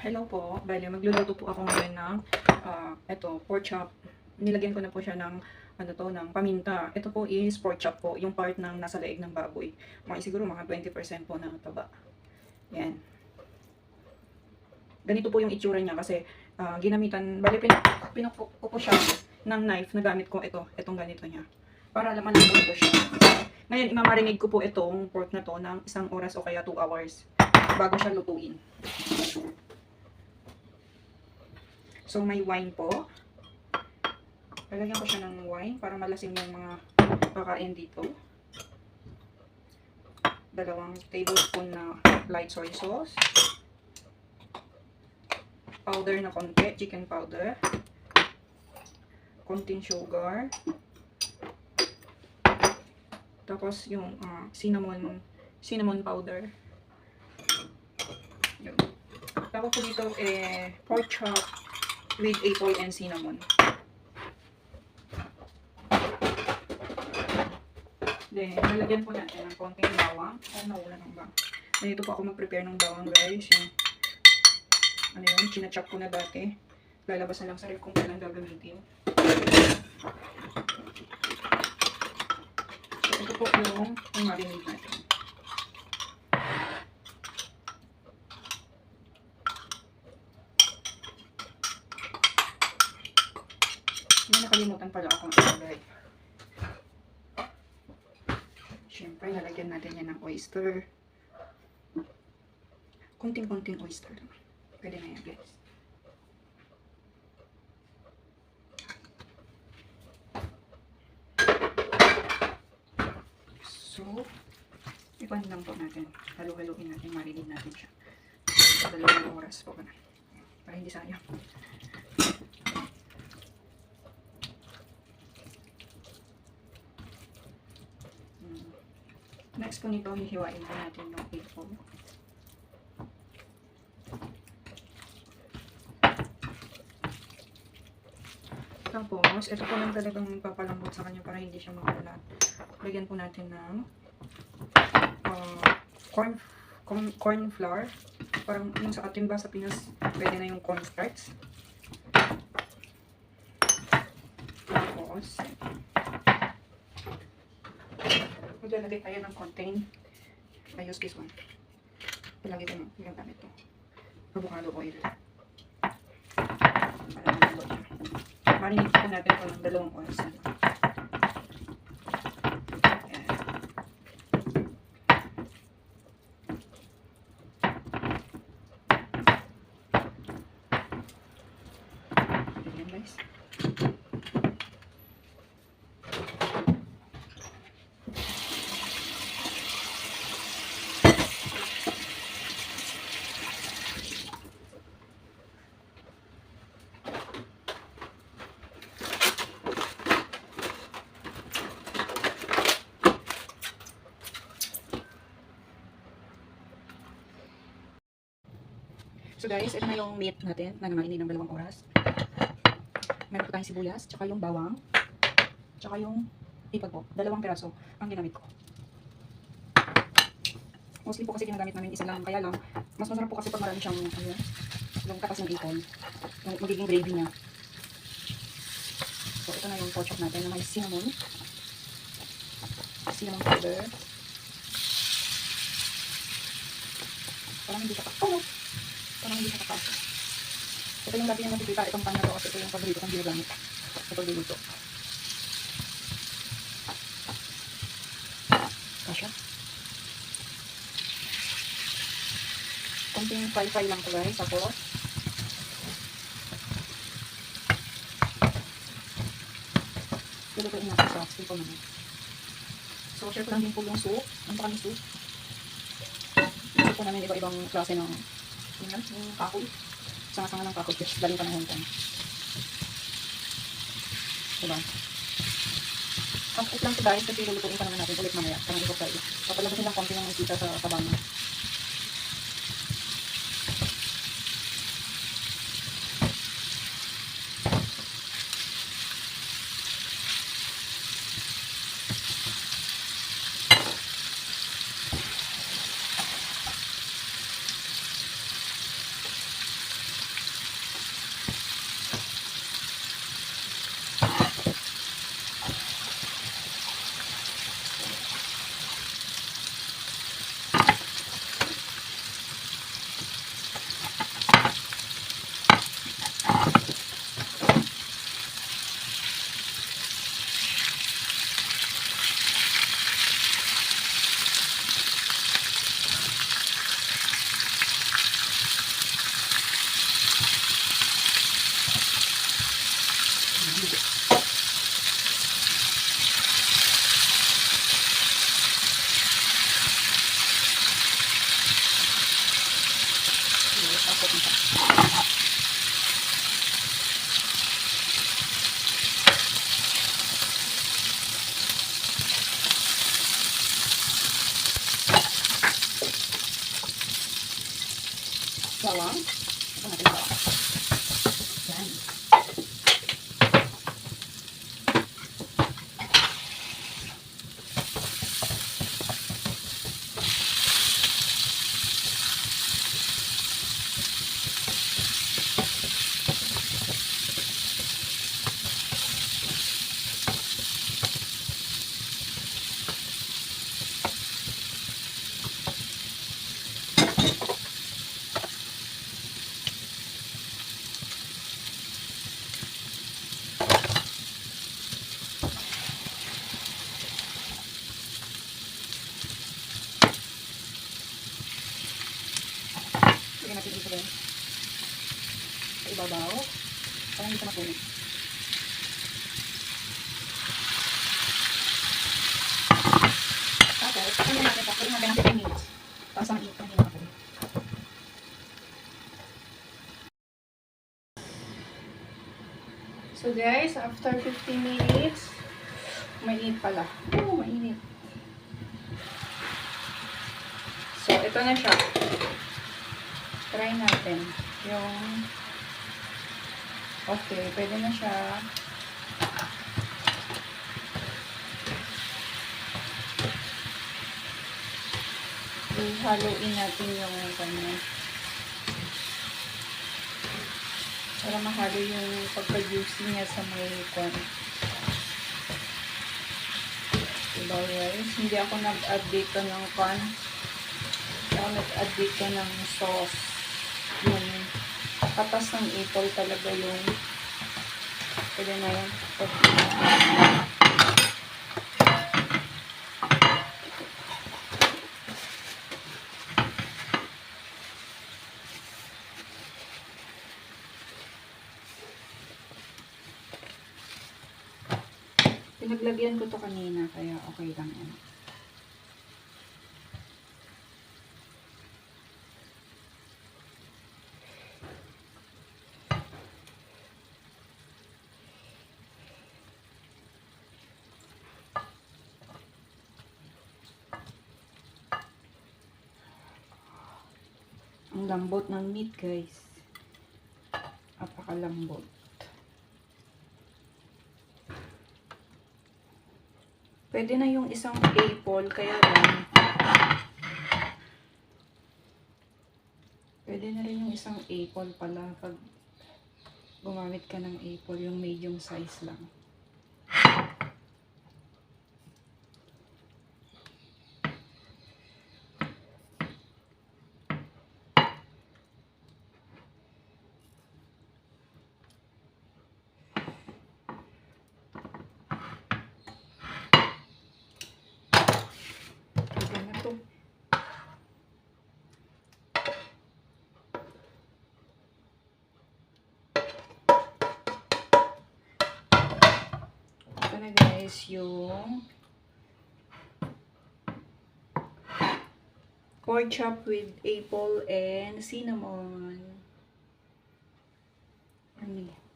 Hello po. Bale, magluluto po ako ngayon ng ito, pork chop. Nilagyan ko na po siya ng ng paminta. Ito po is pork chop po, yung part ng nasa leeg ng baboy. Siguro mga 20% po ng taba. Yan. Ganito po yung itsura niya kasi ginamitan, bale pinukpok ko po siya ng knife na gamit ko itong ganito niya. Para laman ng po siya. Ngayon, imamarinate ko po itong pork na to ng 1 oras o kaya 2 hours bago siya lutuin. So, may wine po. Lalagyan ko siya ng wine para malasing yung mga kakain dito. 2 tablespoon na light soy sauce. Powder na konti, chicken powder. Konting sugar. Tapos yung cinnamon powder. Yun. Tapos po dito pork chop with apple and cinnamon. Then, lalagyan po natin ng konting bawang. Nawala ng bawang. Dito po ako mag-prepare ng bawang, guys. Yung, chinachop ko na dati. Lalabas na lang sa ref kung kailan gagamitin. So, ito po yung marinade natin. May nakalimutan pala akong ilagay. Siyempre, lalagyan natin yan ng oyster. Konting-konting oyster lang. Pwede na yan, guys. So, ipan lang po natin. Halo-haloin natin, marinate natin siya. 2 oras po na. Para hindi sayang. Next po nito, hihiwain po natin yung apple. Tapos, ito po lang talagang papalambot sa kanya para hindi siya makulat. Lagyan po natin ng corn flour. Parang yung sa atin ba sa Pinas, pwede na yung cornstarch. Tapos, maglalagay tayo ng konting, I use this one. Ilagay ko yung gamit to. Avocado oil. Para malambot siya. Marinate po natin ito ng 2 oras. Ayan guys. So guys, ito na yung meat natin na namarinate ng 2 oras. Meron po tayong sibuyas, tsaka yung bawang, tsaka yung ipag po. 2 piraso ang ginamit ko. Mostly po kasi ginagamit namin isa lang. Kaya lang, mas masarap po kasi pag marami siyang yung katas ng ipon. Yung magiging gravy niya. So ito na yung pork chop natin na may cinnamon powder. Parang hindi siya kakasya. Ito yung lagi yung nakikita, itong pan na to kasi ito yung paborito kong ginagamit sa pagluluto. Kasya. Konting fry lang to guys. Tapos lulutuin natin sa steam po naman. So share ko lang din po yung soup. Ano pa kami soup? Soup po namin iba-ibang klase ng yung kahoy. Sanga-sanga ng kahoy. Just galing pa ng Hong Kong. Diba? Kapit lang ito guys kasi lulutuin pa naman natin ulit mamaya. Parang ito tayo. Papalabasin lang konti ng isita sa tabang. Tapos na siya. Bawang. Ito natin bawang. Yan. Lagyan natin dito rin. Sa ibabaw. Para hindi siya mapunin. Tapos, ano natin ito? Pwede natin 10 minutes. Tapos ang ito, hindi makapunin. So guys, after 15 minutes, mainit pala. Oh, mainit. So, ito na siya. Try natin. Yung okay, pwede na siya. I-haloin natin yung kanya. Para mahalo yung pagka-juicy niya sa may corn. Diba guys? Hindi ako nag-add dito ng corn. Ako nag-add dito ng sauce. Yung katas ng apple talaga yung pwede na yun. Pinaglagyan ko to kanina, kaya okay lang yan. Ang lambot ng meat, guys. Napakalambot. Pwede na yung isang apple, kaya lang pwede na rin yung isang apple pala pag gumamit ka ng apple, yung medium size lang. Ito na guys yung pork chop with apple and cinnamon. Yummy.